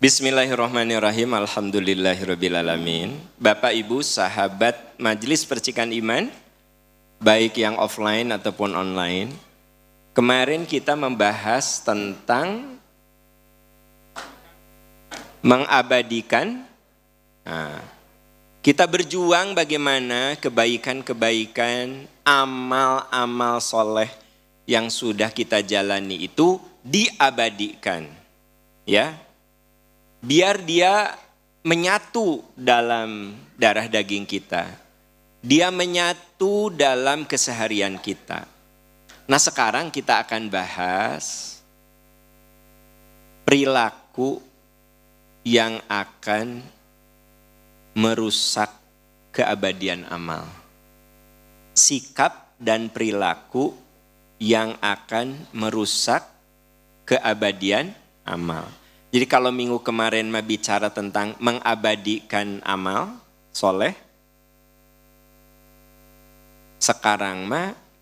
Bismillahirrahmanirrahim. Alhamdulillahirrabbilalamin. Bapak Ibu sahabat Majelis Percikan Iman, baik yang offline ataupun online. Kemarin kita membahas tentang mengabadikan. Kita berjuang bagaimana kebaikan-kebaikan, amal-amal soleh yang sudah kita jalani itu diabadikan. Ya. Biar dia menyatu dalam darah daging kita. Dia menyatu dalam keseharian kita. Nah, sekarang kita akan bahas perilaku yang akan merusak keabadian amal. Sikap dan perilaku yang akan merusak keabadian amal. Jadi kalau minggu kemarin bicara tentang mengabadikan amal soleh, sekarang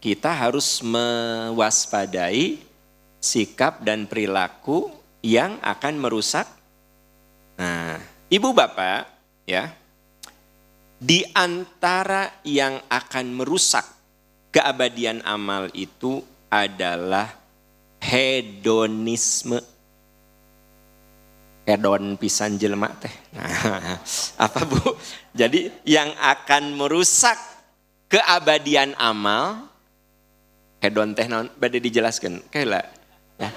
kita harus mewaspadai sikap dan perilaku yang akan merusak. Nah, Ibu Bapak ya, di antara yang akan merusak keabadian amal itu adalah hedonisme. Hedon pisan jelema teh. Nah, apa Bu? Jadi yang akan merusak keabadian amal, hedon teh naon bade dijelaskeun. Kaila. Ya,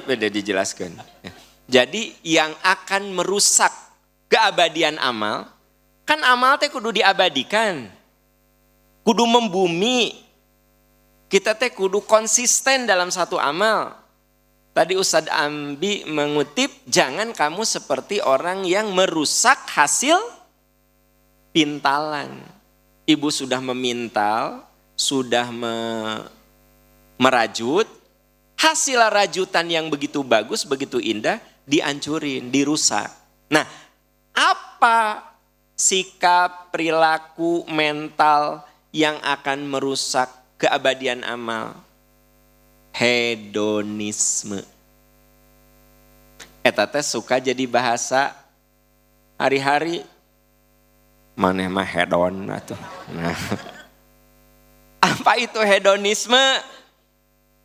bade dijelaskeun. Ya. Jadi yang akan merusak keabadian amal, kan amal teh kudu diabadikan. Kudu membumi. Kita teh kudu konsisten dalam satu amal. Tadi Ustadz Ambi mengutip, jangan kamu seperti orang yang merusak hasil pintalan. Ibu sudah memintal, sudah merajut, hasil rajutan yang begitu bagus, begitu indah, dihancurin, dirusak. Nah, apa sikap, perilaku, mental yang akan merusak keabadian amal? Hedonisme. Eta teh suka jadi bahasa hari-hari. Maneh mah hedon atuh. Nah. Apa itu hedonisme?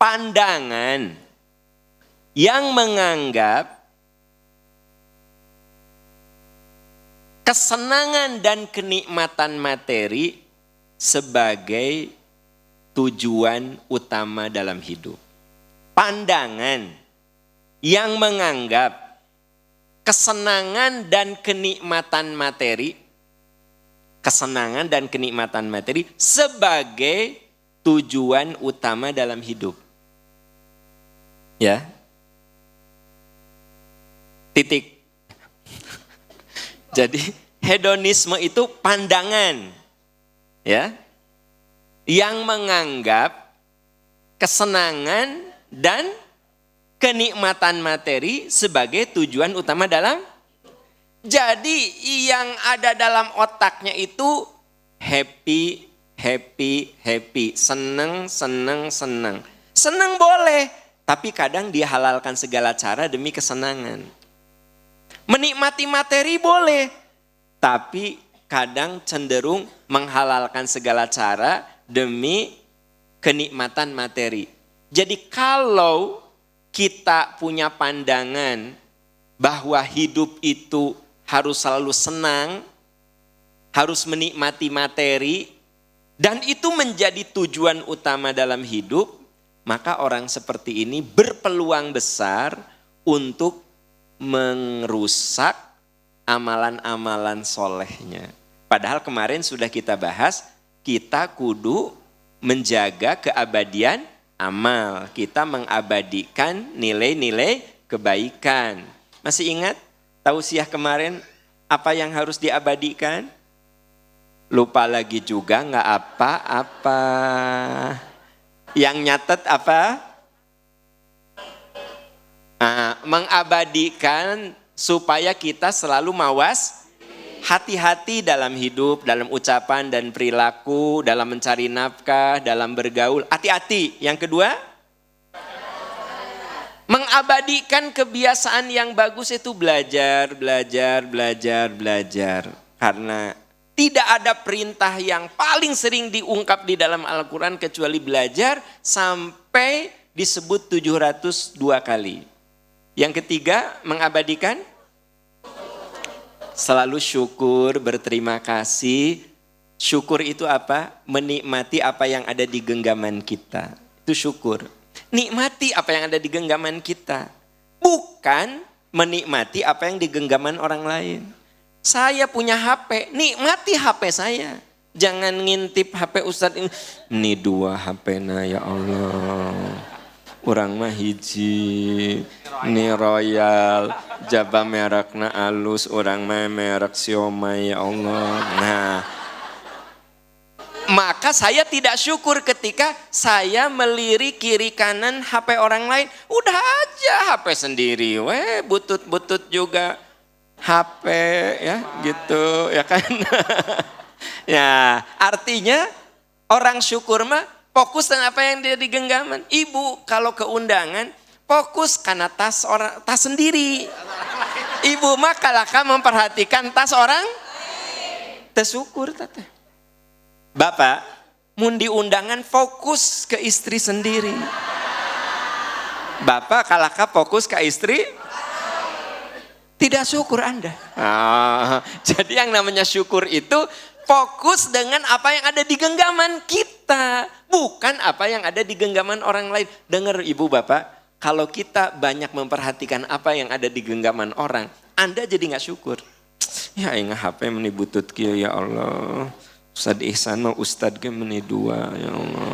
Pandangan yang menganggap kesenangan dan kenikmatan materi sebagai tujuan utama dalam hidup. Pandangan yang menganggap kesenangan dan kenikmatan materi sebagai tujuan utama dalam hidup. Ya. Titik. Jadi hedonisme itu pandangan. Ya. Yang menganggap kesenangan dan kenikmatan materi sebagai tujuan utama dalam. Jadi yang ada dalam otaknya itu happy. Seneng. Seneng boleh, tapi kadang dia halalkan segala cara demi kesenangan. Menikmati materi boleh, tapi kadang cenderung menghalalkan segala cara demi kenikmatan materi. Jadi kalau kita punya pandangan bahwa hidup itu harus selalu senang, harus menikmati materi, dan itu menjadi tujuan utama dalam hidup, maka orang seperti ini berpeluang besar untuk merusak amalan-amalan solehnya. Padahal kemarin sudah kita bahas, kita kudu menjaga keabadian amal. Kita mengabadikan nilai-nilai kebaikan. Masih ingat tausiah kemarin apa yang harus diabadikan? Lupa lagi juga nggak apa-apa. Yang nyatet apa? Mengabadikan supaya kita selalu mawas, hati-hati dalam hidup, dalam ucapan dan perilaku, dalam mencari nafkah, dalam bergaul. Hati-hati. Yang kedua, Mengabadikan kebiasaan yang bagus itu belajar. Karena tidak ada perintah yang paling sering diungkap di dalam Al-Quran kecuali belajar sampai disebut 702 kali. Yang ketiga, mengabadikan selalu syukur, berterima kasih. Syukur itu apa? Menikmati apa yang ada di genggaman kita. Itu syukur. Nikmati apa yang ada di genggaman kita. Bukan menikmati apa yang di genggaman orang lain. Saya punya HP, nikmati HP saya. Jangan ngintip HP Ustadz ini 2 HP na ya Allah. Urang mah hiji, ini royal, jaba merekna alus, urang mah merek siomay ya Allah. Nah, maka saya tidak syukur ketika saya melirik kiri kanan HP orang lain. Udah aja HP sendiri, butut-butut juga HP ya gitu ya kan. Ya artinya orang syukur mah fokus dengan apa yang dia di genggaman. Ibu kalau ke undangan fokus karena tas sendiri. Ibu mah kalaka memperhatikan tas orang. Tersyukur tete. Bapak, mun di undangan fokus ke istri sendiri. Bapak kalaka fokus ke istri. Tidak syukur Anda. Jadi yang namanya syukur itu fokus dengan apa yang ada di genggaman kita. Bukan apa yang ada di genggaman orang lain. Dengar ibu bapak, kalau kita banyak memperhatikan apa yang ada di genggaman orang, Anda jadi gak syukur. Ya ingat HP meni butut kia ya Allah. Ustadz Ihsan mah Ustadz ke meni 2 ya Allah.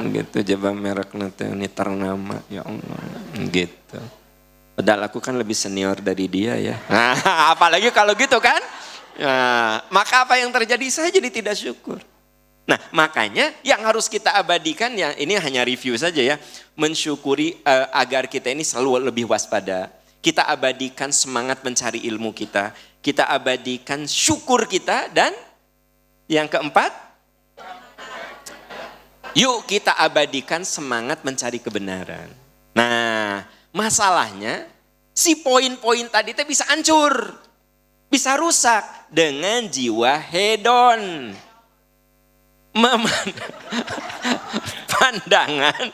Gitu jaba merek nanti ini ternama ya Allah. Gitu. Padahal aku kan lebih senior dari dia ya. Nah, apalagi kalau gitu kan. Nah, maka apa yang terjadi? Saya jadi tidak syukur. Nah makanya yang harus kita abadikan, ya ini hanya review saja ya. Mensyukuri agar kita ini selalu lebih waspada. Kita abadikan semangat mencari ilmu kita. Kita abadikan syukur kita. Dan yang keempat, yuk kita abadikan semangat mencari kebenaran. Nah masalahnya si poin-poin tadi itu bisa hancur. Bisa rusak dengan jiwa hedon. Pandangan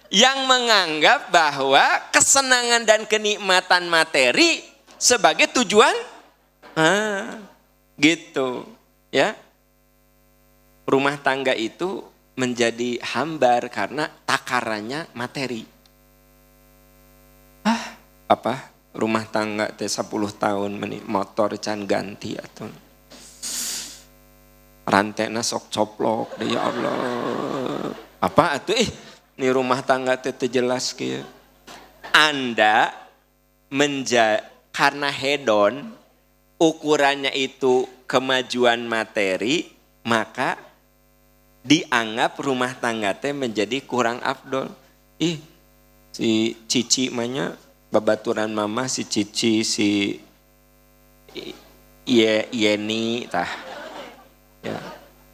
yang menganggap bahwa kesenangan dan kenikmatan materi sebagai tujuan. Gitu ya. Rumah tangga itu menjadi hambar karena takarannya materi. Apa? Rumah tangga teh 10 tahun motor can ganti atau rantena sok coplok deh ya Allah. Apa atuh ini rumah tangga teh jelas kieu. Anda karena hedon ukurannya itu kemajuan materi, maka dianggap rumah tangga teh menjadi kurang afdol. Si Cici mahnya babaturan mama, si Cici, si Yeni tah. Ya.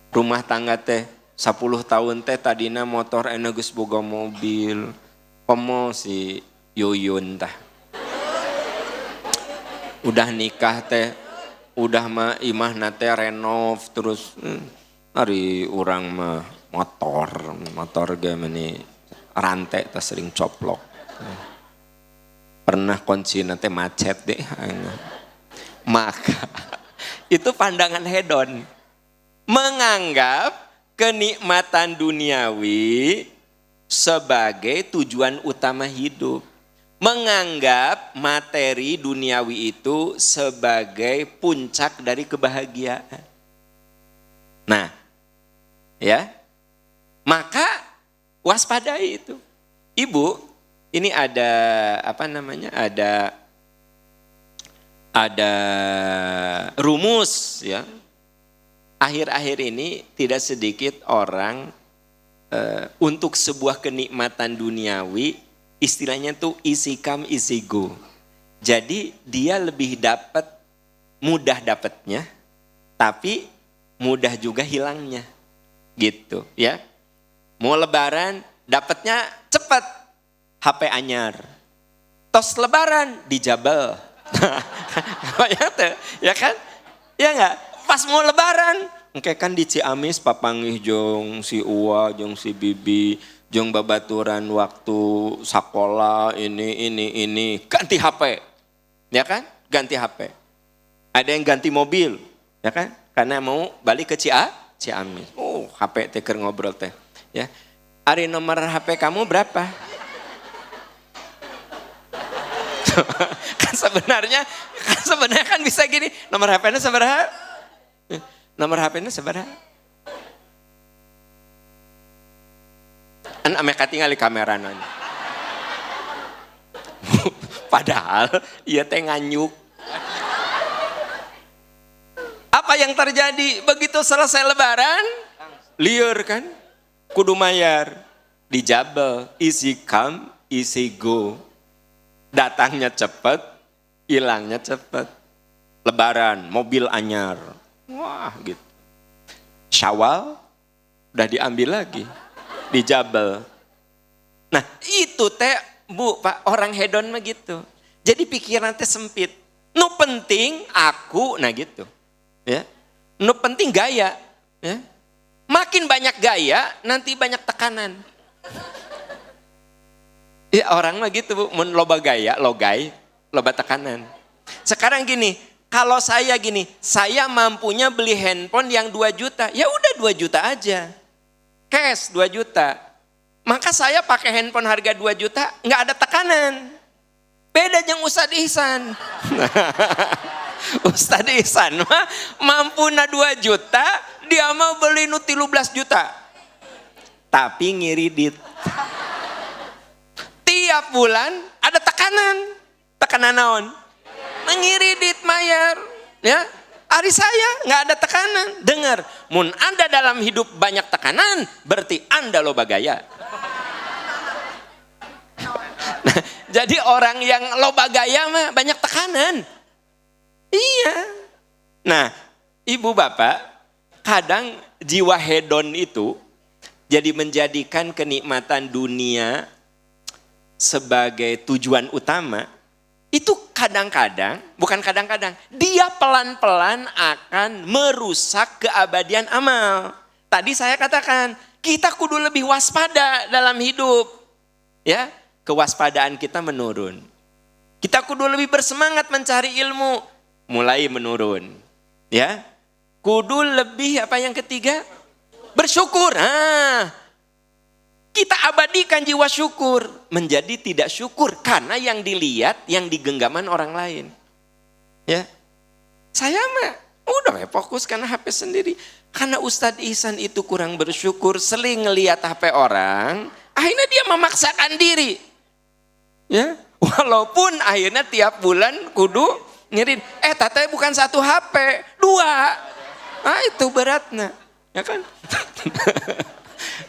Rumah tangga teh 10 tahun teh tadina motor geus boga mobil. Pomo si Yuyun tah. Udah nikah teh, udah mah imahna teh renov terus hari urang mah motor ge meuni rantai teh sering coplok. Pernah kunci nanti macet deh. Maka itu pandangan hedon. Menganggap kenikmatan duniawi sebagai tujuan utama hidup. Menganggap materi duniawi itu sebagai puncak dari kebahagiaan. Nah, ya. Maka waspadai itu. Ibu, ini ada ada rumus ya. Akhir-akhir ini tidak sedikit orang untuk sebuah kenikmatan duniawi istilahnya tuh easy come easy go. Jadi dia lebih mudah dapatnya, tapi mudah juga hilangnya. Gitu ya. Mau lebaran dapatnya cepat. HP anyar. Tos lebaran dijabel. Banyak tuh, ya kan? Ya enggak? Pas mau lebaran, engke kan di Ciamis papanggih jong si Uwa, jong si Bibi, jong babaturan waktu sekolah ini ganti HP. Ya kan? Ganti HP. Ada yang ganti mobil, ya kan? Karena mau balik ke Ciamis. Oh, HP teh keur ngobrol teh. Ya. Ari nomor HP kamu berapa? kan sebenarnya kan bisa gini, nomor HP-nya seberapa? Nomor HP-nya seberapa? An ame katingali kamera nanya. Padahal iya teh nganyuk. Apa yang terjadi begitu selesai lebaran? Liur kan? Kudu mayar. Dijabel, isi come, isi go. Datangnya cepet, hilangnya cepet. Lebaran, mobil anyar. Wah gitu. Syawal, udah diambil lagi. Dijabel. Nah itu teh Bu, Pak, orang hedon mah gitu. Jadi pikiran teh sempit. Nu penting aku, nah gitu. Ya. Nu penting gaya. Ya. Makin banyak gaya, nanti banyak tekanan. Ya orang mah gitu Bu, mun loba gaya, loba tekanan. Sekarang gini, kalau saya gini, saya mampunya beli handphone yang 2 juta, ya udah 2 juta aja. Cash 2 juta. Maka saya pakai handphone harga 2 juta, nggak ada tekanan. Beda yang Ustadz Ihsan. Ustadz Ihsan mah mampu na 2 juta, dia mau beli nu 13 juta. Tapi ngiridit. Tiap bulan ada tekanan. Tekanan naon? Mengiridit mayar. Ya, ari saya nggak ada tekanan. Dengar, mun Anda dalam hidup banyak tekanan, berarti Anda loba gaya. Nah, jadi orang yang loba gaya mah banyak tekanan. Iya. Nah, ibu bapak, kadang jiwa hedon itu jadi menjadikan kenikmatan dunia sebagai tujuan utama. Itu kadang-kadang, bukan kadang-kadang, dia pelan-pelan akan merusak keabadian amal. Tadi saya katakan, kita kudu lebih waspada dalam hidup. Ya, kewaspadaan kita menurun. Kita kudu lebih bersemangat mencari ilmu, mulai menurun. Ya, kudu lebih apa yang ketiga? Bersyukur. Kita abadikan jiwa syukur, menjadi tidak syukur karena yang dilihat, yang digenggaman orang lain. Ya, saya mah udah fokus karena HP sendiri. Karena Ustadz Ihsan itu kurang bersyukur, sering ngelihat HP orang, akhirnya dia memaksakan diri. Ya, walaupun akhirnya tiap bulan kudu ngirim, tatanya bukan 1 HP, 2. Itu beratnya, ya kan?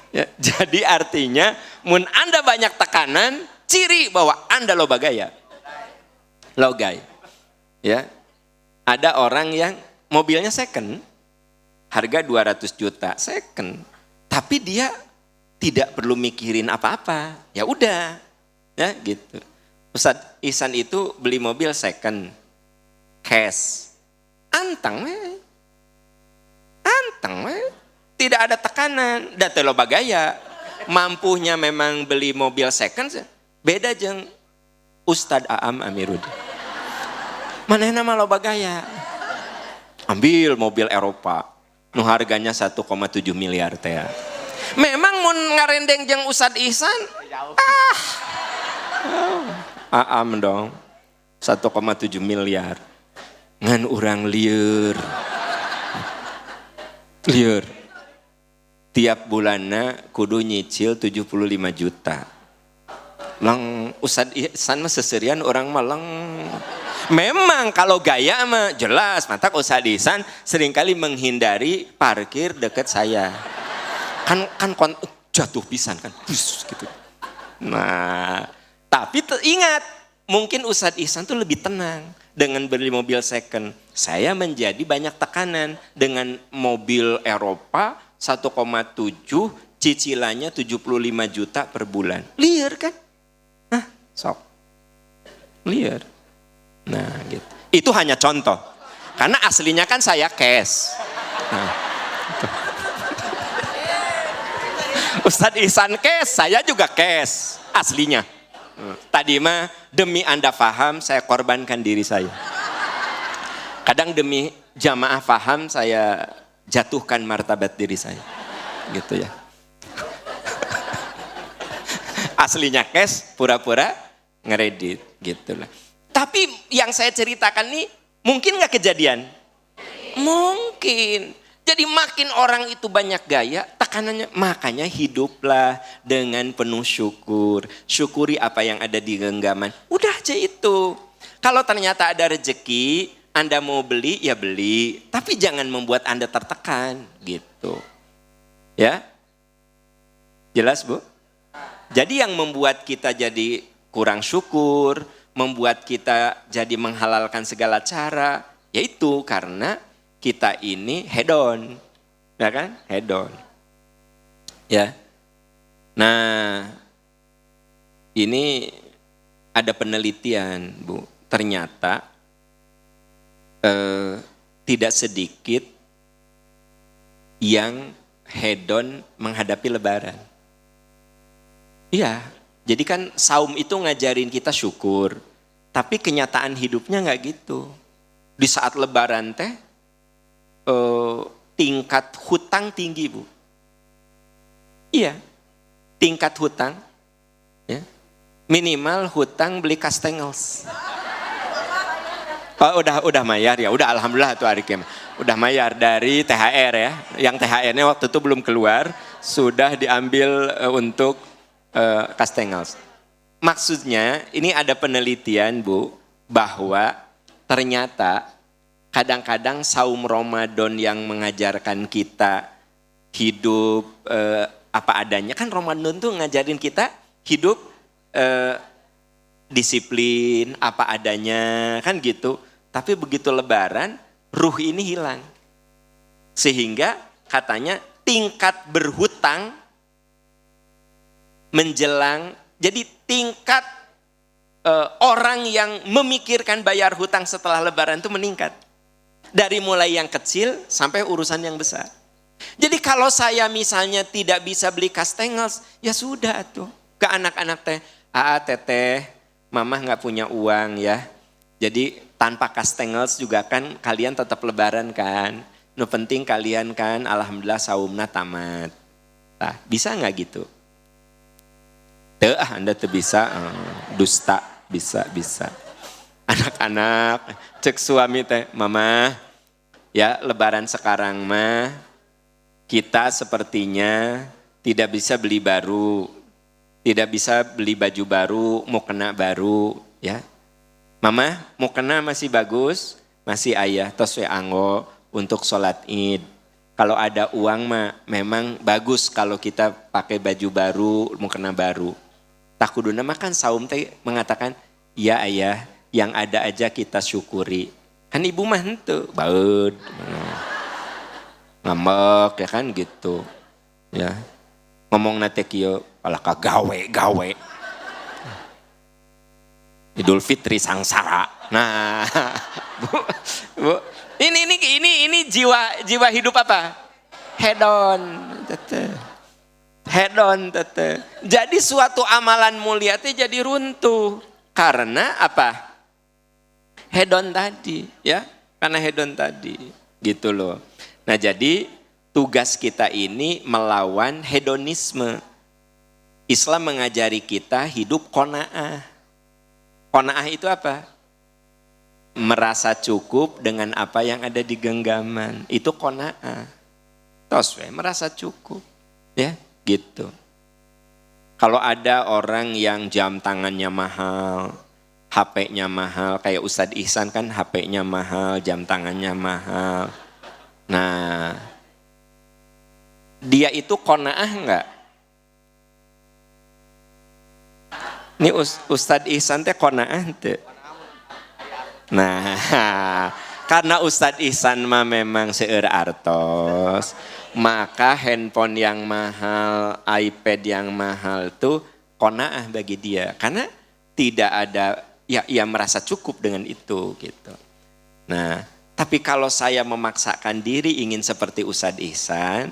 Ya, jadi artinya, mun Anda banyak tekanan, ciri bahwa Anda loba gaya. Logay. Ya. Ada orang yang mobilnya second, harga 200 juta, second. Tapi dia tidak perlu mikirin apa-apa. Ya udah. Ya gitu. Ustadz Ihsan itu beli mobil second, cash. Anteng tidak ada tekanan, data loba gaya. Mampunya memang beli mobil second, beda jeung Ustadz Aam Amiruddin. Manehna mah loba gaya. Ambil mobil Eropa, nu harganya 1,7 miliar teh. Memang mun ngarendeng jeung Ustadz Ihsan, Aam dong, 1,7 miliar. Ngan urang lieur. Tiap bulannya kudu nyicil 75 juta. Lang Ustadz Ihsan mah seserian orang malang. Memang kalau gaya mah jelas, mantap Ustadz Ihsan seringkali menghindari parkir dekat saya. Kan jatuh pisan kan. Gitu. Nah, tapi ingat, mungkin Ustadz Ihsan tuh lebih tenang dengan beli mobil second. Saya menjadi banyak tekanan dengan mobil Eropa 1,7, cicilannya 75 juta per bulan. Liar kan? Sok. Liar. Nah gitu. Itu hanya contoh. Karena aslinya kan saya cash. Nah, gitu. Ustadz Ihsan cash, saya juga cash. Aslinya. Tadi mah demi Anda paham, saya korbankan diri saya. Kadang demi jamaah paham, saya jatuhkan martabat diri saya. Gitu ya. Aslinya cash, pura-pura ngeredit. Gitu lah. Tapi yang saya ceritakan nih, mungkin gak kejadian? Mungkin. Jadi makin orang itu banyak gaya, tekanannya. Makanya hiduplah dengan penuh syukur. Syukuri apa yang ada di genggaman. Udah aja itu. Kalau ternyata ada rezeki, Anda mau beli, ya beli. Tapi jangan membuat Anda tertekan. Gitu. Ya? Jelas Bu? Jadi yang membuat kita jadi kurang syukur, membuat kita jadi menghalalkan segala cara, yaitu karena kita ini hedon, ya kan? Hedon, ya. Nah, ini ada penelitian, Bu. Ternyata tidak sedikit yang hedon menghadapi Lebaran. Iya, jadi kan saum itu ngajarin kita syukur, tapi kenyataan hidupnya nggak gitu. Di saat Lebaran teh tingkat hutang tinggi Bu. Iya, tingkat hutang, ya. Minimal hutang beli kastengels. Oh, udah mayar ya, udah alhamdulillah tuh Ari Kim. Udah mayar dari THR ya, yang THR-nya waktu itu belum keluar, sudah diambil untuk kastengels. Maksudnya ini ada penelitian Bu, bahwa ternyata kadang-kadang saum Ramadan yang mengajarkan kita hidup apa adanya. Kan Ramadan tuh ngajarin kita hidup disiplin, apa adanya, kan gitu. Tapi begitu Lebaran, ruh ini hilang. Sehingga katanya tingkat berhutang menjelang, jadi tingkat orang yang memikirkan bayar hutang setelah Lebaran itu meningkat. Dari mulai yang kecil sampai urusan yang besar. Jadi kalau saya misalnya tidak bisa beli kastengels, ya sudah tuh. Ke anak-anak teh, teteh, mama nggak punya uang ya. Jadi tanpa kastengels juga kan kalian tetap Lebaran kan. Nu penting kalian kan alhamdulillah saumna tamat. Nah, bisa nggak gitu? Anda tuh bisa, dusta, bisa. Anak-anak, cek suami teh, mama, ya Lebaran sekarang mah kita sepertinya tidak bisa beli baru, tidak bisa beli baju baru, mau kena baru, ya. Mama, mau kena masih bagus, masih ayah, tos we anggo untuk sholat Id. Kalau ada uang mah memang bagus kalau kita pakai baju baru, mau kena baru. Takuduna mah kan saum teh mengatakan, ya ayah, yang ada aja kita syukuri. Kan ibu mah henteu, baud. Ngambek ya kan gitu. Ya. Ngomong nate kieu, alah gawe. Idul Fitri sangsara. Nah, Bu, ini jiwa hidup apa? Hedon, teteh. Jadi suatu amalan mulia itu jadi runtuh karena apa? Hedon tadi, ya, karena hedon tadi, gitu loh. Nah jadi tugas kita ini melawan hedonisme. Islam mengajari kita hidup qanaah. Qanaah itu apa? Merasa cukup dengan apa yang ada di genggaman. Itu qanaah. Tos merasa cukup, ya, gitu. Kalau ada orang yang jam tangannya mahal, HP-nya mahal, kayak Ustadz Ihsan kan HP-nya mahal, jam tangannya mahal. Nah, dia itu qanaah enggak? Ini Ustadz Ihsan teh qanaah teh. Nah, karena Ustadz Ihsan mah memang seueur artos, maka handphone yang mahal, iPad yang mahal tuh qanaah bagi dia. Karena tidak ada, ya ia merasa cukup dengan itu gitu. Nah, tapi kalau saya memaksakan diri ingin seperti Ustadz Ihsan,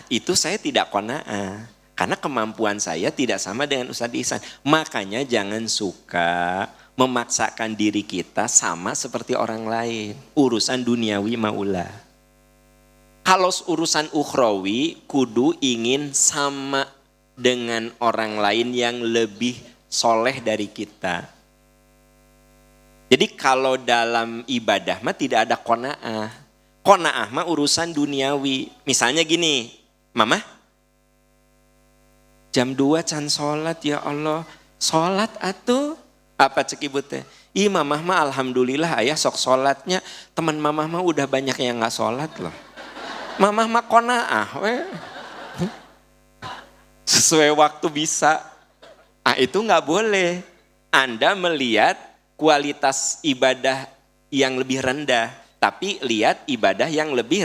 itu saya tidak qanaah. Karena kemampuan saya tidak sama dengan Ustadz Ihsan. Makanya jangan suka memaksakan diri kita sama seperti orang lain. Urusan duniawi maulah. Kalau urusan ukhrawi, kudu ingin sama dengan orang lain yang lebih soleh dari kita. Jadi kalau dalam ibadah mah tidak ada qanaah. Qanaah mah urusan duniawi. Misalnya gini, Mama, jam 2 can sholat ya Allah. Sholat atuh. Apa cek ibu teh? Ih mamah mah alhamdulillah ayah sok sholatnya. Teman mamah mah udah banyak yang gak sholat loh. Mamah mah qanaah. Sesuai waktu bisa. Itu gak boleh. Anda melihat kualitas ibadah yang lebih rendah. Tapi lihat ibadah yang lebih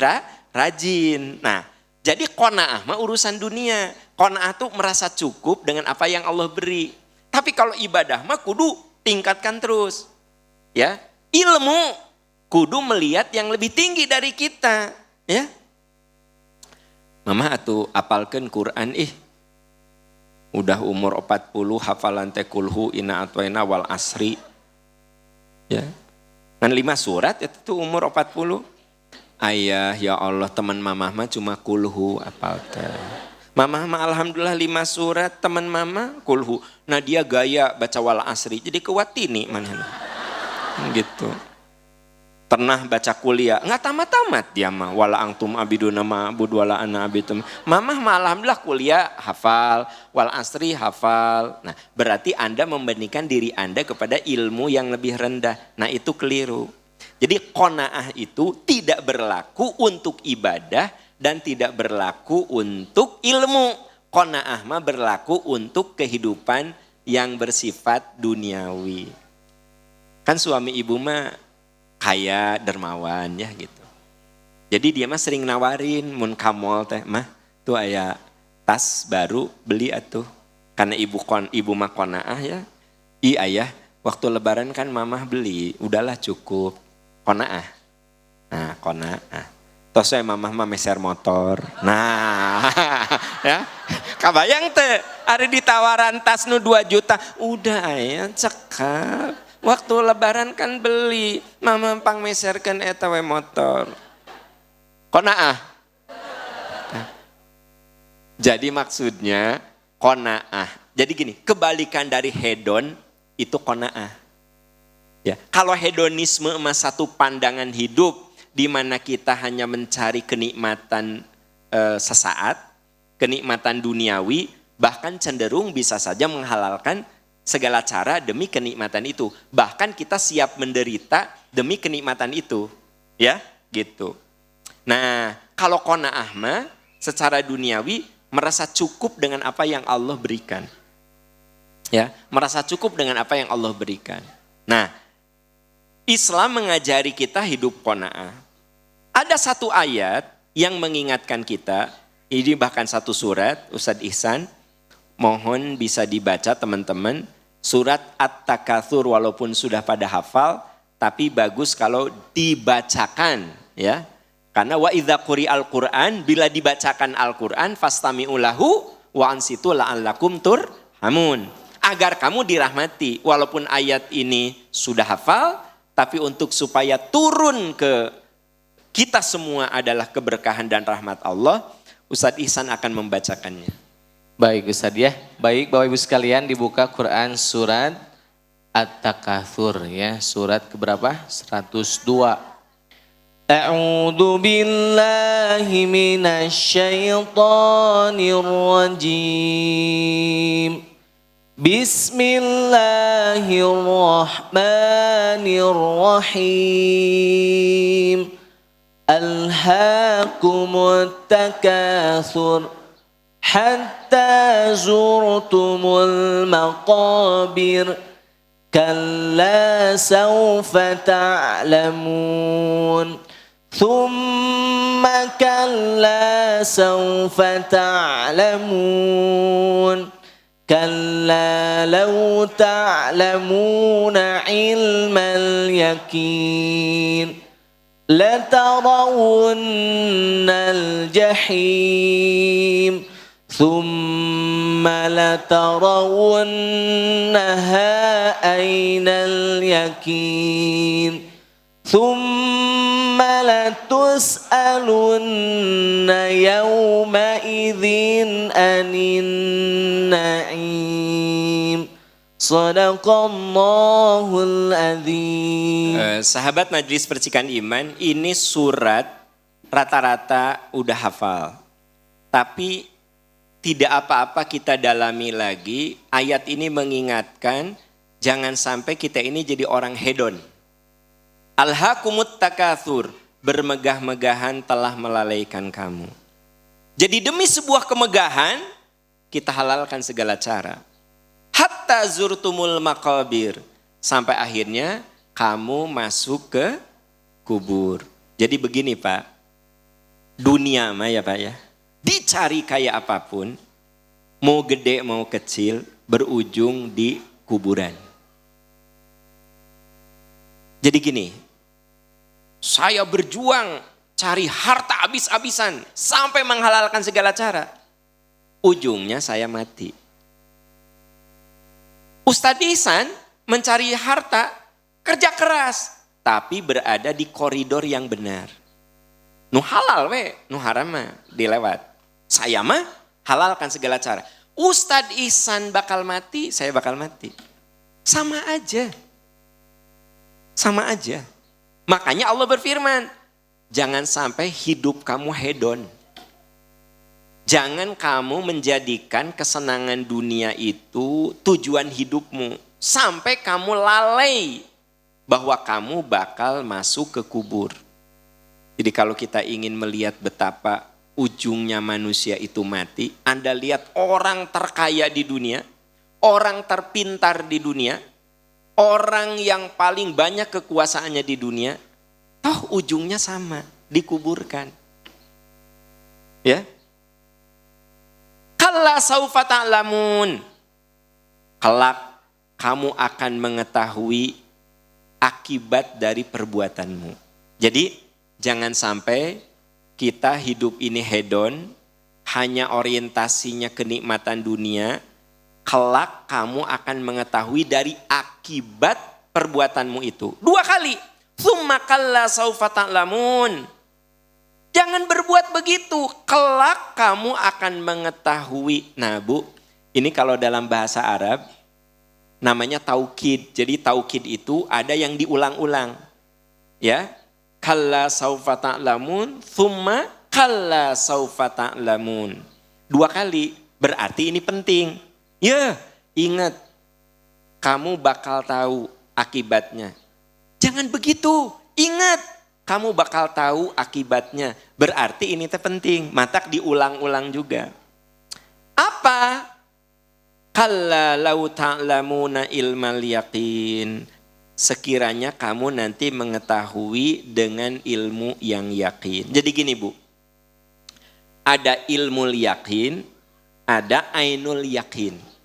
rajin. Nah, jadi qanaah mah urusan dunia. Qanaah tuh merasa cukup dengan apa yang Allah beri. Tapi kalau ibadah mah kudu tingkatkan terus. Ya, ilmu kudu melihat yang lebih tinggi dari kita, ya. Mama atuh apalkeun Quran udah umur 40 hafalan teh kulhu inna atwaina wal asri. Ya. Kan 5 surat itu umur 40. Ayah ya Allah teman mamah mah cuma kulhu apal teh. Mamah mah alhamdulillah 5 surat, teman mama kulhu. Nah dia gaya baca wal asri jadi kewatini mana. Gitu. Pernah baca kuliah, enggak tamat-tamat dia mah. Wala antum abiduna ma'bud wala ana abidum. Mamah mah alhamdulillah kuliah hafal, wal asri hafal. Nah, berarti Anda membandingkan diri Anda kepada ilmu yang lebih rendah. Nah, itu keliru. Jadi qanaah itu tidak berlaku untuk ibadah dan tidak berlaku untuk ilmu. Qanaah mah berlaku untuk kehidupan yang bersifat duniawi. Kan suami ibu mah kaya dermawan ya gitu. Jadi dia mah sering nawarin mun kamol teh mah tuh aya tas baru beli atuh. Karena ibu mah qanaah ya. Ayah waktu lebaran kan mamah beli, udahlah cukup. Qanaah. Nah, qanaah. Tos saya mamah mah meser motor. Nah, ya. Kabayang teh ari ditawaran tas nu 2 juta, udah aya cekap. Waktu lebaran kan beli, mama pang meserkeun eta we motor. Qanaah. Jadi maksudnya qanaah. Jadi gini, kebalikan dari hedon itu qanaah. Ya, kalau hedonisme emas satu pandangan hidup di mana kita hanya mencari kenikmatan sesaat, kenikmatan duniawi, bahkan cenderung bisa saja menghalalkan segala cara demi kenikmatan itu. Bahkan kita siap menderita demi kenikmatan itu. Ya, gitu. Nah, kalau qanaah mah secara duniawi merasa cukup dengan apa yang Allah berikan. Ya, merasa cukup dengan apa yang Allah berikan. Nah, Islam mengajari kita hidup qanaah. Ada satu ayat yang mengingatkan kita, ini bahkan satu surat, Ustadz Ihsan, mohon bisa dibaca teman-teman, surat At-Takatsur walaupun sudah pada hafal, tapi bagus kalau dibacakan ya. Karena wa idza quri'al Qur'an, bila dibacakan Al-Qur'an fastami'u lahu wa ansitu la'allakum turhamun. Agar kamu dirahmati, walaupun ayat ini sudah hafal, tapi untuk supaya turun ke kita semua adalah keberkahan dan rahmat Allah, Ustadz Ihsan akan membacakannya. Baik Ustadz ya, baik Bapak Ibu sekalian dibuka Quran surat At-Takatsur ya, surat keberapa? 102. A'udzu billahi minasy syaithanir rajim. Bismillahirrahmanirrahim. Alhaakumut takatsur hatta zurtumul maqabir. Kalla sawfa ta'lamun. Thumma kalla sawfa ta'lamun. كلا لو تعلمون علم اليقين لترون الجحيم ثم لترونها عين اليقين ثم لتسألن يومئذ عن النعيم صدق الله العظيم. Sahabat Majelis Percikan Iman, ini surat rata-rata udah hafal. Tapi tidak apa-apa kita dalami lagi. Ayat ini mengingatkan jangan sampai kita ini jadi orang hedon. Alhaakumut takatsur, bermegah-megahan telah melalaikan kamu. Jadi demi sebuah kemegahan, kita halalkan segala cara. Hatta zurtumul maqabir, sampai akhirnya kamu masuk ke kubur. Jadi begini Pak, dunia mah ya Pak ya, dicari kayak apapun, mau gede mau kecil, berujung di kuburan. Jadi gini, saya berjuang cari harta habis-habisan sampai menghalalkan segala cara. Ujungnya saya mati. Ustadz Ihsan mencari harta, kerja keras, tapi berada di koridor yang benar. Nu halal we, nu haram mah dilewat. Saya mah halalkan segala cara. Ustadz Ihsan bakal mati, saya bakal mati. Sama aja. Sama aja. Makanya Allah berfirman, jangan sampai hidup kamu hedon. Jangan kamu menjadikan kesenangan dunia itu tujuan hidupmu. Sampai kamu lalai bahwa kamu bakal masuk ke kubur. Jadi kalau kita ingin melihat betapa ujungnya manusia itu mati, Anda lihat orang terkaya di dunia, orang terpintar di dunia, orang yang paling banyak kekuasaannya di dunia, toh ujungnya sama, dikuburkan. Ya. Kalla saufa ta'lamun. Kelak kamu akan mengetahui akibat dari perbuatanmu. Jadi jangan sampai kita hidup ini hedon, hanya orientasinya kenikmatan dunia. Kelak kamu akan mengetahui dari akibat perbuatanmu itu. 2 kali. Tsumma kalla saufa ta'lamun. Jangan berbuat begitu. Kelak kamu akan mengetahui. Nah Bu, ini kalau dalam bahasa Arab namanya taukid. Jadi taukid itu ada yang diulang-ulang. Ya. Kalla saufa ta'lamun, tsumma kalla saufa ta'lamun. 2 kali. Berarti ini penting. Ya, ingat, kamu bakal tahu akibatnya. Jangan begitu, ingat, kamu bakal tahu akibatnya. Berarti ini penting, matak diulang-ulang juga. Apa? Kalla lau ta'lamuna ilmal yaqin. Sekiranya kamu nanti mengetahui dengan ilmu yang yakin. Jadi gini Bu, ada ilmu yakin, ada ainul yakin.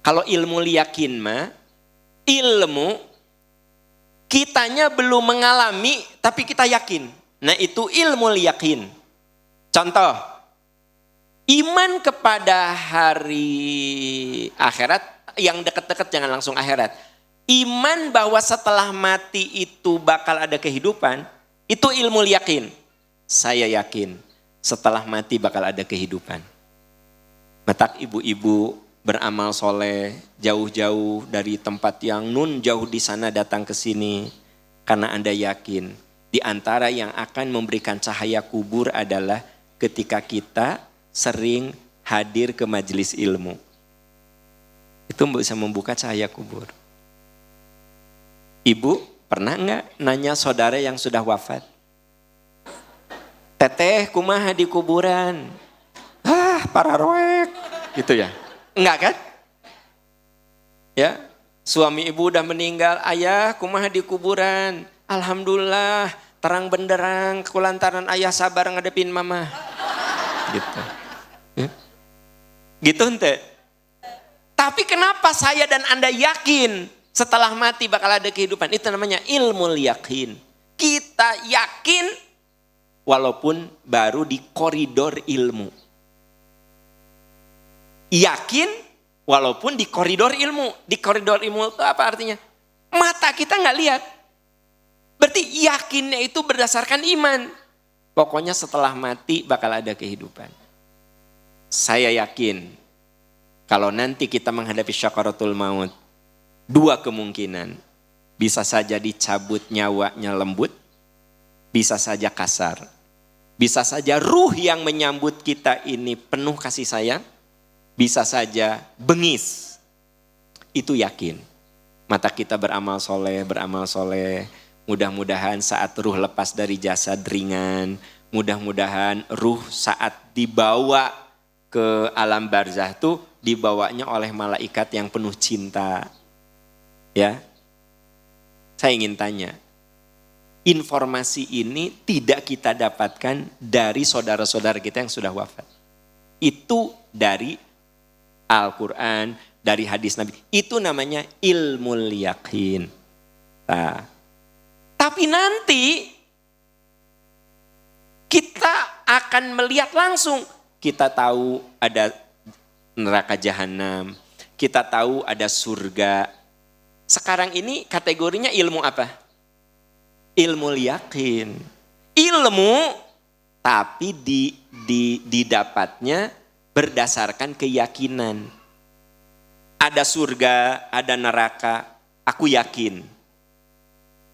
Kalau ilmu yakin mah, ilmu kitanya belum mengalami tapi kita yakin. Nah itu ilmu yakin. Contoh, iman kepada hari akhirat, yang dekat-dekat jangan langsung akhirat. Iman bahwa setelah mati itu bakal ada kehidupan, itu ilmu yakin. Saya yakin setelah mati bakal ada kehidupan. Matak ibu-ibu beramal soleh, jauh-jauh dari tempat yang nun jauh di sana datang ke sini. Karena Anda yakin, di antara yang akan memberikan cahaya kubur adalah ketika kita sering hadir ke majelis ilmu. Itu bisa membuka cahaya kubur. Ibu pernah enggak nanya saudara yang sudah wafat? Teteh kumaha di kuburan? Para roek. Gitu ya. Enggak kan? Ya, suami ibu udah meninggal, ayah kumaha di kuburan. Alhamdulillah, terang benderang, kulantaran ayah sabar ngadepin mama. Gitu. Ya. Gitu ente. Tapi kenapa saya dan Anda yakin setelah mati bakal ada kehidupan? Itu namanya ilmu yakin. Kita yakin walaupun baru di koridor ilmu. Yakin walaupun di koridor ilmu. Di koridor ilmu itu apa artinya? Mata kita nggak lihat. Berarti yakinnya itu berdasarkan iman. Pokoknya setelah mati bakal ada kehidupan. Saya yakin kalau nanti kita menghadapi syakaratul maut, dua kemungkinan. Bisa saja dicabut nyawanya lembut, bisa saja kasar. Bisa saja ruh yang menyambut kita ini penuh kasih sayang, bisa saja bengis. Itu yakin. Mata kita beramal soleh. Mudah-mudahan saat ruh lepas dari jasad ringan, mudah-mudahan ruh saat dibawa ke alam barzah tuh dibawanya oleh malaikat yang penuh cinta. Ya. Saya ingin tanya, informasi ini tidak kita dapatkan dari saudara-saudara kita yang sudah wafat. Itu dari Al-Quran, dari hadis Nabi. Itu namanya ilmul yakin. Nah, tapi nanti kita akan melihat langsung. Kita tahu ada neraka jahanam. Kita tahu ada surga. Sekarang ini kategorinya ilmu apa? Ilmu yakin. Ilmu tapi didapatnya berdasarkan keyakinan. Ada surga, ada neraka. Aku yakin.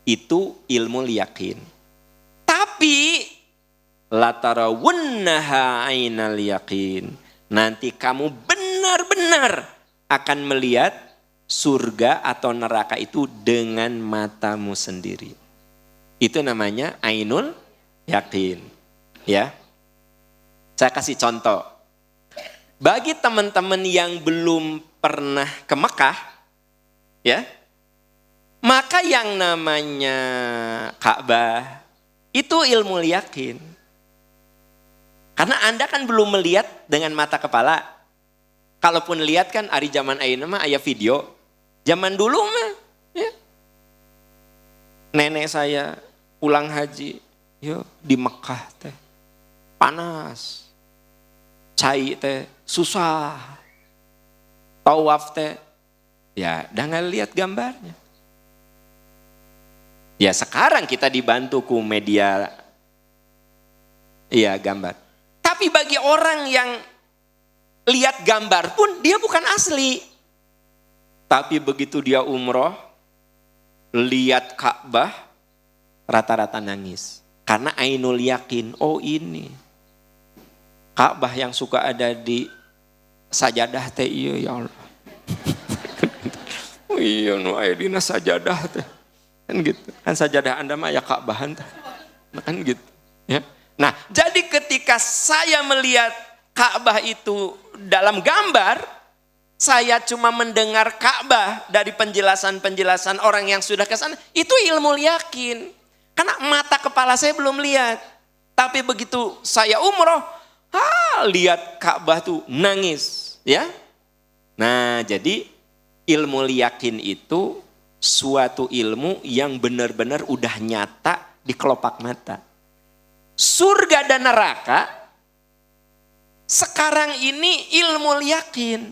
Itu ilmu yakin. Tapi latarawunnaha ainal yakin. Nanti kamu benar-benar akan melihat surga atau neraka itu dengan matamu sendiri. Itu namanya ainul yakin. Ya. Saya kasih contoh. Bagi teman-teman yang belum pernah ke Mekah, ya, maka yang namanya Ka'bah itu ilmu yakin. Karena Anda kan belum melihat dengan mata kepala. Kalaupun lihat kan hari zaman ayeuna mah aya video. Zaman dulu mah ya. Nenek saya pulang haji, yo di Mekah teh. Panas. Cai teh susah. Tawaf teh ya dah nggak lihat gambarnya. Ya sekarang kita dibantu ku media iya gambar. Tapi bagi orang yang lihat gambar pun dia bukan asli. Tapi begitu dia umroh, lihat Ka'bah, rata-rata nangis. Karena ainul yakin, oh ini. Ka'bah yang suka ada di sajadah teh iya ya Allah. Oh iya nu aya dina sajadah teh. Kan gitu. Kan sajadah Anda mah ya Ka'bahan teh. Kan gitu, ya. Nah, jadi ketika saya melihat Ka'bah itu dalam gambar, saya cuma mendengar Ka'bah dari penjelasan-penjelasan orang yang sudah ke sana, itu ilmu yakin. Karena mata kepala saya belum lihat. Tapi begitu saya umroh, lihat Ka'bah tuh nangis, ya. Nah, jadi ilmu yakin itu suatu ilmu yang benar-benar udah nyata di kelopak mata. Surga dan neraka sekarang ini ilmu yakin.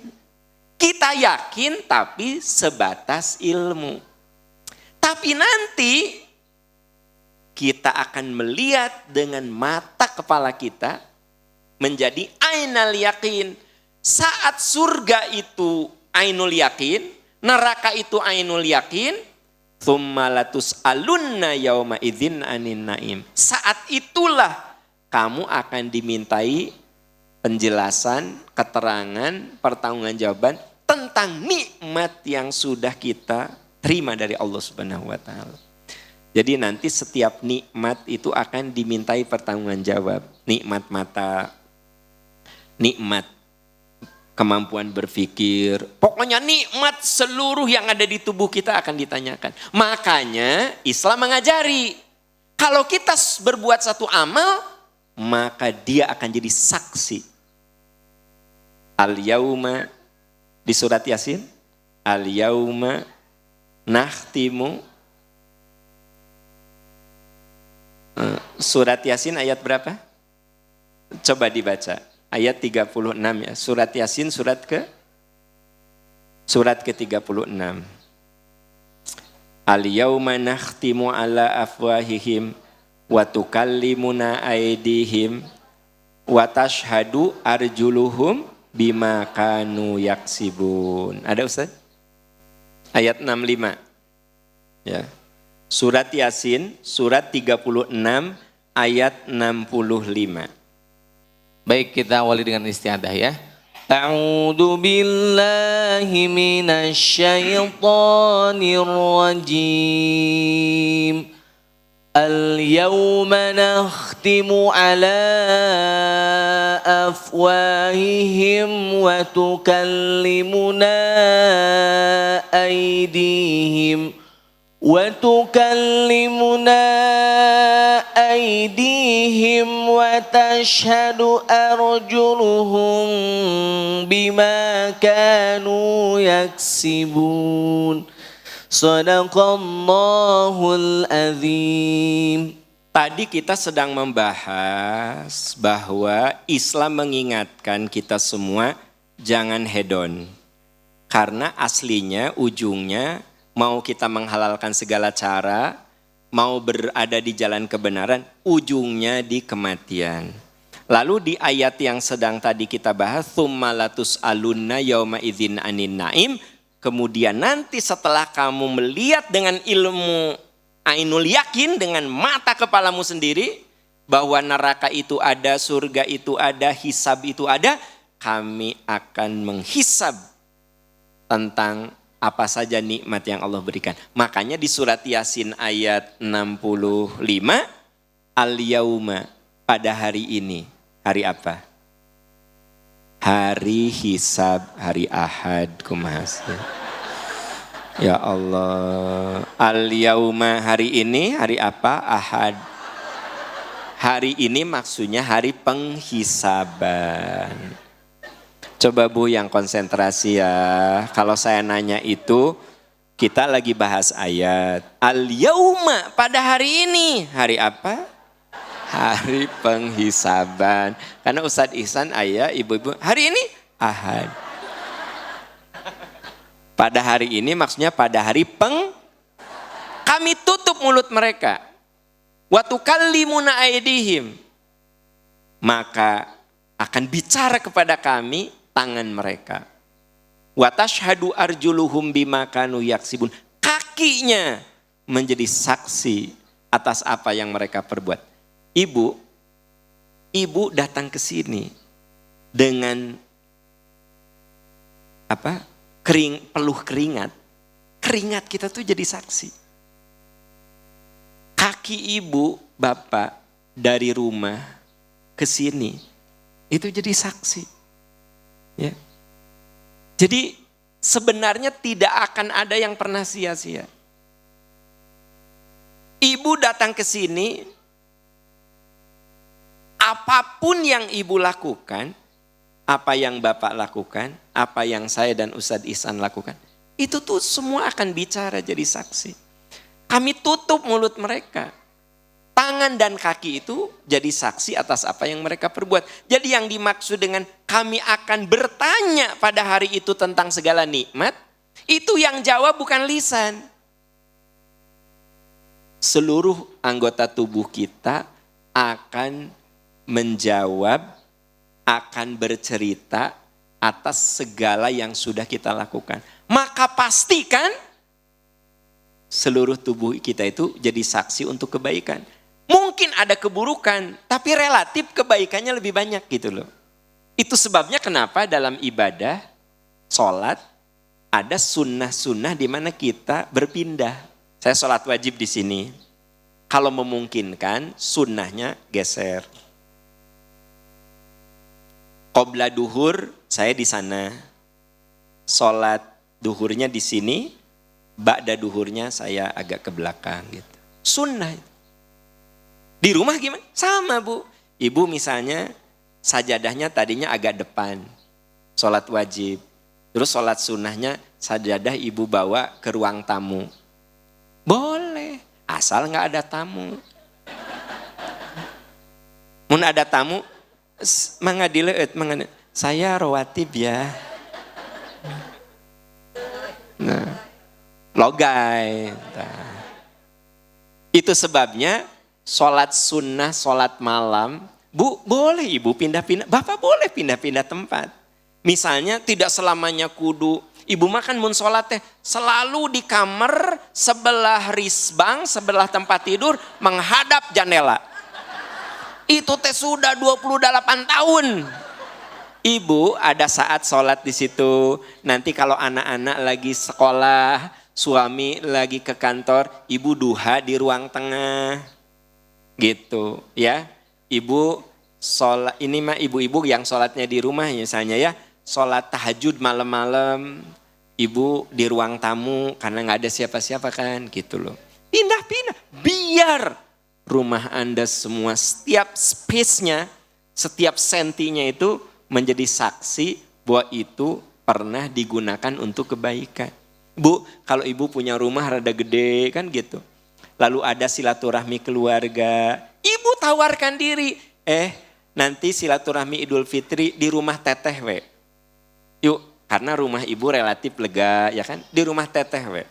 Kita yakin tapi sebatas ilmu. Tapi nanti kita akan melihat dengan mata kepala kita menjadi ainal yakin. Saat surga itu ainul yakin, neraka itu ainul yakin, tsumma latus'alunna yauma idzin anin naim. Saat itulah kamu akan dimintai penjelasan, keterangan, pertanggungjawaban tentang nikmat yang sudah kita terima dari Allah Subhanahu wa taala. Jadi nanti setiap nikmat itu akan dimintai pertanggungjawab. Nikmat mata, nikmat kemampuan berpikir, pokoknya nikmat seluruh yang ada di tubuh kita akan ditanyakan. Makanya Islam mengajari, kalau kita berbuat satu amal, maka dia akan jadi saksi. Al-yauma di surat Yasin? Al-yauma nakhtimu. Surat Yasin ayat berapa? Coba dibaca. Ayat 36 ya. Surat Yasin surat ke-36. Al-yauma nakhtimu ala afwahihim wa tukallimuna aydihim wa tashhadu arjuluhum bima kanu yaksibun. Ada Ustaz? Ayat 65. Ya. Surat Yasin, surat 36, ayat 65. Baik, kita awali dengan istiadah ya. A'udzu billahi minasy syaithanir rajim. Al-yawma nakhtimu ala afwahihim wa tukallimuna aydihim وتشهد أرجلهم بما كانوا يكسبون صدق الله العظيم. Tadi kita sedang membahas bahwa Islam mengingatkan kita semua jangan hedon. Karena aslinya, ujungnya mau kita menghalalkan segala cara, mau berada di jalan kebenaran, ujungnya di kematian. Lalu di ayat yang sedang tadi kita bahas, tsumma latus'alunna yauma idzin anin naim, kemudian nanti setelah kamu melihat dengan ilmu ainul yakin, dengan mata kepalamu sendiri, bahwa neraka itu ada, surga itu ada, hisab itu ada, kami akan menghisab tentang apa saja nikmat yang Allah berikan. Makanya di surat Yasin ayat 65, al-yauma, pada hari ini. Hari apa? Hari hisab, hari Ahad. Kumahasih. Ya Allah. Al-yauma, hari ini, hari apa? Ahad. Hari ini maksudnya hari penghisaban. Coba Bu yang konsentrasi ya. Kalau saya nanya itu, kita lagi bahas ayat. Al-yauma, pada hari ini. Hari apa? Hari penghisaban. Karena Ustadz Ihsan, ayah, ibu-ibu, hari ini Ahad. Pada hari ini maksudnya pada hari kami tutup mulut mereka. Wa tukallimuna aydihim. Maka akan bicara kepada kami tangan mereka. Wa tashhadu arjuluhum bima kanu yaksibun. Kakinya menjadi saksi atas apa yang mereka perbuat. Ibu datang ke sini dengan apa? Peluh keringat. Keringat kita tuh jadi saksi. Kaki ibu, bapak dari rumah ke sini itu jadi saksi. Ya. Jadi sebenarnya tidak akan ada yang pernah sia-sia. Ibu datang ke sini, apapun yang ibu lakukan, apa yang bapak lakukan, apa yang saya dan Ustadz Ihsan lakukan, itu tuh semua akan bicara jadi saksi. Kami tutup mulut mereka. Tangan dan kaki itu jadi saksi atas apa yang mereka perbuat. Jadi yang dimaksud dengan kami akan bertanya pada hari itu tentang segala nikmat, itu yang jawab bukan lisan. Seluruh anggota tubuh kita akan menjawab, akan bercerita atas segala yang sudah kita lakukan. Maka pastikan seluruh tubuh kita itu jadi saksi untuk kebaikan. Mungkin ada keburukan, tapi relatif kebaikannya lebih banyak gitu loh. Itu sebabnya kenapa dalam ibadah, sholat, ada sunnah-sunnah di mana kita berpindah. Saya sholat wajib di sini. Kalau memungkinkan, sunnahnya geser. Qobla duhur, saya di sana. Sholat duhurnya di sini, ba'da duhurnya saya agak ke belakang gitu. Sunnah. Di rumah gimana? Sama Bu. Ibu misalnya sajadahnya tadinya agak depan. Sholat wajib. Terus sholat sunnahnya sajadah ibu bawa ke ruang tamu. Boleh, asal nggak ada tamu. Mun ada tamu, mangga dileut, saya rawatib ya. Nah, logai. Nah. Itu sebabnya sholat sunnah, sholat malam, Bu boleh ibu pindah-pindah, bapak boleh pindah-pindah tempat. Misalnya tidak selamanya kudu, ibu makan mun sholat teh selalu di kamar sebelah risbang, sebelah tempat tidur menghadap jendela. Itu teh sudah 28 tahun. Ibu ada saat sholat di situ, nanti kalau anak-anak lagi sekolah, suami lagi ke kantor, ibu duha di ruang tengah. Gitu ya. Ibu sholat, ini mah ibu-ibu yang sholatnya di rumah misalnya ya. Sholat tahajud malam-malam, ibu di ruang tamu karena nggak ada siapa-siapa kan gitu loh. Pindah-pindah, biar rumah Anda semua setiap space-nya, setiap sentinya itu menjadi saksi bahwa itu pernah digunakan untuk kebaikan. Bu, kalau ibu punya rumah rada gede kan gitu. Lalu ada silaturahmi keluarga, ibu tawarkan diri. Nanti silaturahmi Idul Fitri di rumah teteh we. Yuk, karena rumah ibu relatif lega ya kan, di rumah teteh we.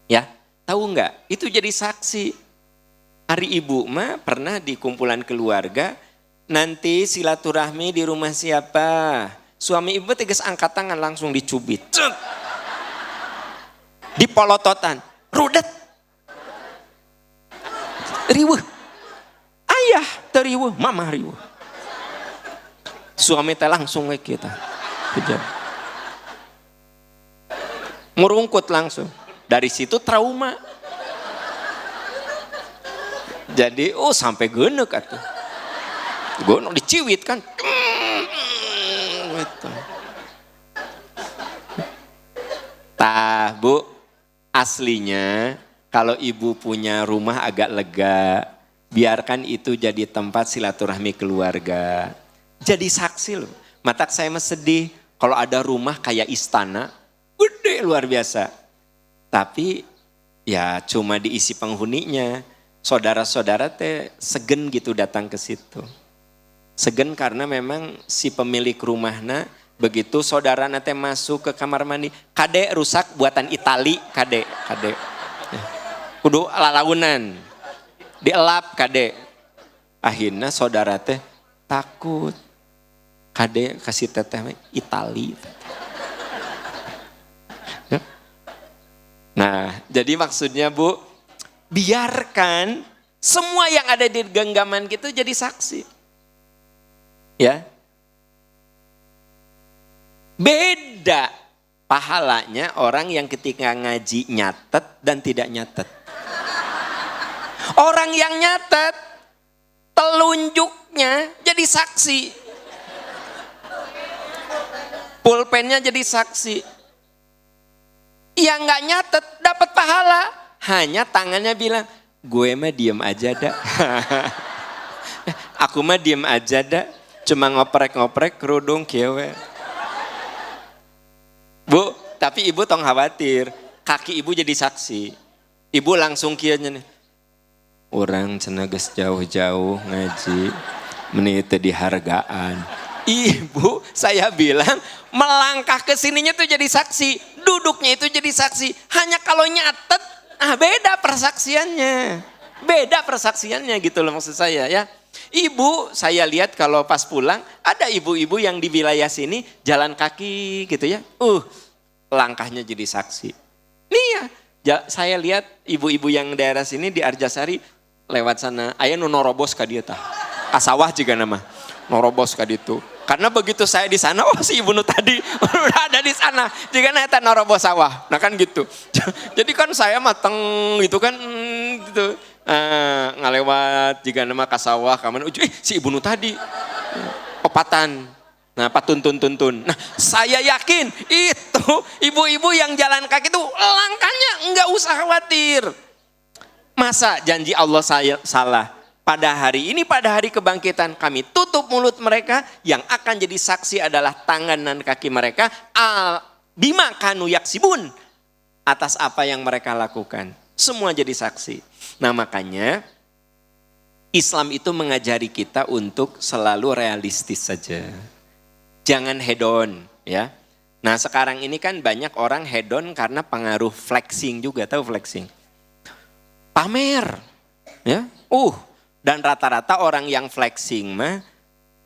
Ya, tahu enggak? Itu jadi saksi. Hari ibu mah pernah di kumpulan keluarga, nanti silaturahmi di rumah siapa? Suami ibu tegas angkat tangan langsung dicubit. Dipolototan, rudet. Riweuh. Ayah teriweuh, mama riweuh. Suami teh langsung we kita. Kejam. Merungkut langsung. Dari situ trauma. Jadi sampai genek atuh. Gonok diciwit kan. Gitu. Tah Bu, aslinya kalau ibu punya rumah agak lega, biarkan itu jadi tempat silaturahmi keluarga. Jadi saksi loh. Matak saya mah sedih kalau ada rumah kayak istana, gede luar biasa. Tapi ya cuma diisi penghuninya. Saudara-saudara teh segen gitu datang ke situ. Segen karena memang si pemilik rumahnya begitu saudara teh masuk ke kamar mandi, kade rusak buatan Itali, kade. Kudu lalaunan, dielap kade. Akhirnya saudara teh takut, kade kasih teteh Itali. Nah, jadi maksudnya Bu, biarkan semua yang ada di genggaman gitu jadi saksi. Ya. Beda pahalanya orang yang ketika ngaji nyatet dan tidak nyatet. Orang yang nyatet telunjuknya jadi saksi. Pulpennya jadi saksi. Yang nggak nyatet dapat pahala. Hanya tangannya bilang, gue mah diem aja dah. Aku mah diem aja dah. Cuma ngoprek-ngoprek kerudung kewe. Bu, tapi ibu tong khawatir. Kaki ibu jadi saksi. Ibu langsung kieunya nih. Orang cenah geus jauh-jauh ngaji. Menit dihargaan. Ibu, saya bilang melangkah ke sininya tuh jadi saksi. Duduknya itu jadi saksi. Hanya kalau nyatet, beda persaksiannya. Beda persaksiannya gitu loh maksud saya ya. Ibu saya lihat kalau pas pulang ada ibu-ibu yang di wilayah sini jalan kaki gitu ya. Langkahnya jadi saksi. Nih ya, saya lihat ibu-ibu yang daerah sini di Arjasari lewat sana. Aya nu norobos ka dieu tah. Kasawah juga nama. Norobos ka ditu. Karena begitu saya di sana, si ibu nu tadi udah ada di sana. Jika eta norobos sawah. Nah kan gitu. Jadi kan saya mateng gitu kan gitu. Ngalewat jika nama kasawah kaman si ibu nu tadi opatan. Nah patun-tun. Nah saya yakin itu ibu-ibu yang jalan kaki itu langkahnya enggak usah khawatir. Masa janji Allah saya salah? pada hari ini, pada hari kebangkitan, kami tutup mulut mereka, yang akan jadi saksi adalah tangan dan kaki mereka, bima kanu yaksibun, atas apa yang mereka lakukan. Semua jadi saksi. Nah makanya Islam itu mengajari kita untuk selalu realistis saja. Jangan hedon, ya. Nah sekarang ini kan banyak orang hedon karena pengaruh flexing juga, tahu flexing? Pamer, ya. Dan rata-rata orang yang flexing mah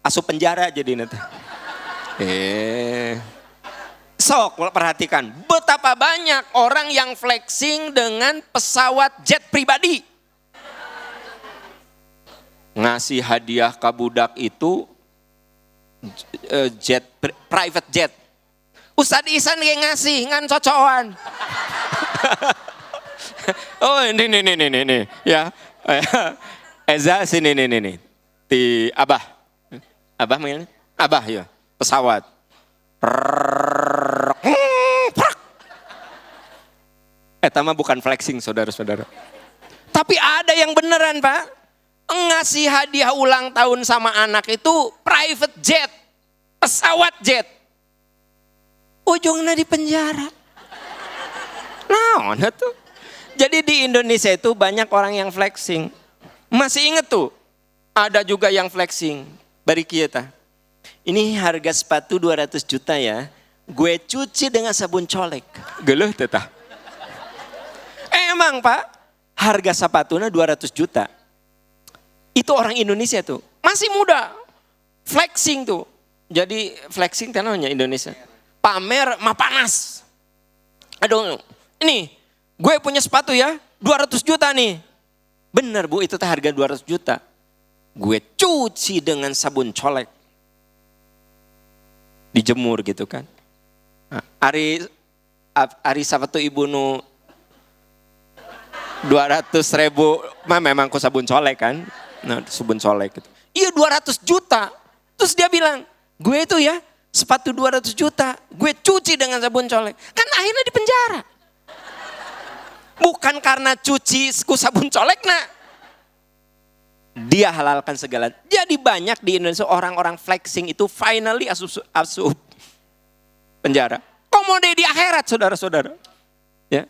asup penjara jadi nanti. Sok perhatikan, betapa banyak orang yang flexing dengan pesawat jet pribadi. Ngasih hadiah ke budak itu private jet. Ustadz Ihsan yang ngasih, ngan cocokan. Oh ini, ya. Eza sini nih. Di Abah mana? Abah ya, pesawat. Mah bukan flexing saudara-saudara. Tapi ada yang beneran Pak. Ngasih hadiah ulang tahun sama anak itu private jet. Pesawat jet. Ujungnya di penjara. Nah, tuh. Jadi di Indonesia itu banyak orang yang flexing. Masih inget tuh, ada juga yang flexing. Bari kita. Ini harga sepatu 200 juta ya. Gue cuci dengan sabun colek. Geluh tetah. Emang Pak, harga sepatunya 200 juta. Itu orang Indonesia tuh. Masih muda. Flexing tuh. Jadi flexing namanya Indonesia. Pamer mah panas. Aduh, ini gue punya sepatu ya, 200 juta nih. Bener Bu, itu harga 200 juta. Gue cuci dengan sabun colek. Dijemur gitu kan. Nah, Ari sepatu ibu nu 200 ribu, memang ku sabun colek kan. Nah sabun colek gitu. Iya 200 juta. Terus dia bilang, gue itu ya sepatu 200 juta, gue cuci dengan sabun colek. Kan akhirnya di penjara. Bukan karena cuci ku sabun colek, nah. Dia halalkan segala. Jadi banyak di Indonesia orang-orang flexing itu finally asup penjara. Komode di akhirat saudara-saudara. Ya.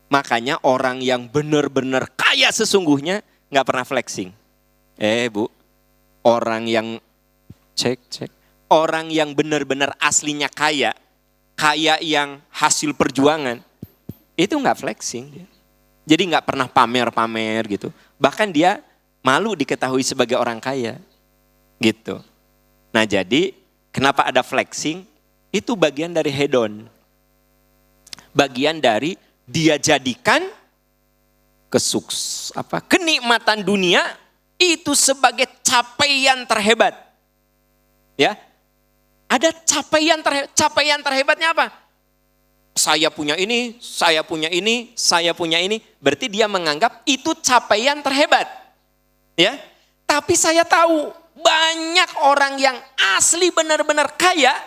Makanya orang yang benar-benar kaya sesungguhnya gak pernah flexing. Bu, orang yang cek. Orang yang benar-benar aslinya kaya yang hasil perjuangan, itu gak flexing. Jadi gak pernah pamer-pamer gitu. Bahkan dia malu diketahui sebagai orang kaya. Gitu. Nah jadi kenapa ada flexing? Itu bagian dari hedon. Bagian dari dia jadikan kenikmatan dunia itu sebagai capaian terhebat. Ya. Ada capaian terhebatnya apa? Saya punya ini, saya punya ini, saya punya ini. Berarti dia menganggap itu capaian terhebat. Ya. Tapi saya tahu banyak orang yang asli benar-benar kaya,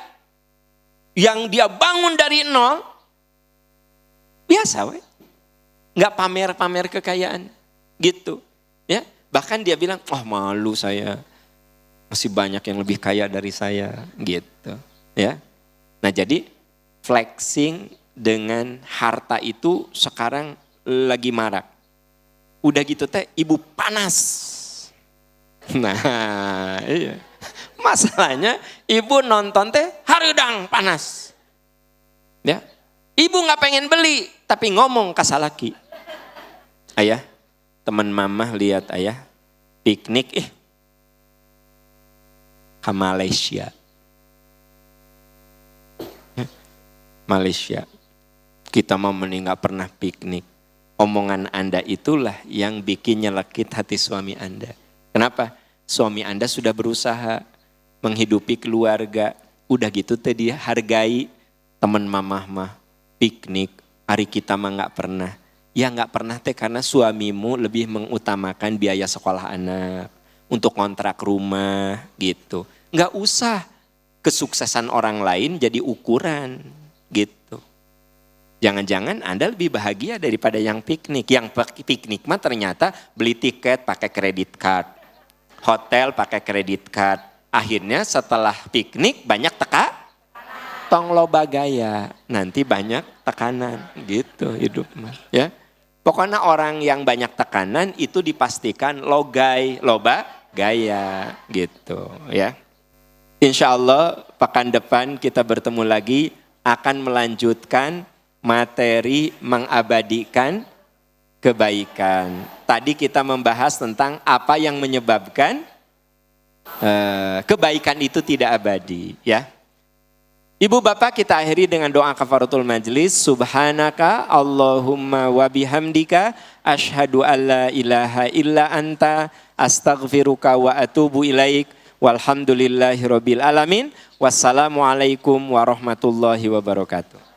yang dia bangun dari nol, biasa we. Nggak pamer-pamer kekayaan. Gitu. Ya. Bahkan dia bilang, malu saya. Masih banyak yang lebih kaya dari saya, gitu, ya. Nah jadi flexing dengan harta itu sekarang lagi marak. Udah gitu teh, ibu panas. Nah, iya. Masalahnya ibu nonton teh hareudang panas. Ya, ibu nggak pengen beli, tapi ngomong ke salaki. Ayah, teman mama lihat ayah piknik, ke Malaysia. Malaysia. Kita mau mending gak pernah piknik. Omongan Anda itulah yang bikin nyelekit hati suami Anda. Kenapa? Suami Anda sudah berusaha menghidupi keluarga. Udah gitu tadi hargai teman mamah mah piknik. Hari kita mah gak pernah. Ya gak pernah teh karena suamimu lebih mengutamakan biaya sekolah anak. Untuk kontrak rumah gitu. Nggak usah kesuksesan orang lain jadi ukuran gitu. Jangan-jangan Anda lebih bahagia daripada yang piknik. Yang piknik mah ternyata beli tiket pakai kredit card. Hotel pakai kredit card. Akhirnya setelah piknik banyak tong loba gaya. Nanti banyak tekanan. Gitu hidup mah. Ya. Pokoknya orang yang banyak tekanan itu dipastikan loba gaya. Gitu ya. Insya Allah pekan depan kita bertemu lagi akan melanjutkan materi mengabadikan kebaikan. Tadi kita membahas tentang apa yang menyebabkan kebaikan itu tidak abadi. Ya. Ibu bapak kita akhiri dengan doa kafaratul majlis. Subhanaka Allahumma wa bihamdika asyhadu an la ilaha illa anta astaghfiruka wa atubu ilaik. Walhamdulillahi rabbil alamin. Wassalamualaikum warahmatullahi wabarakatuh.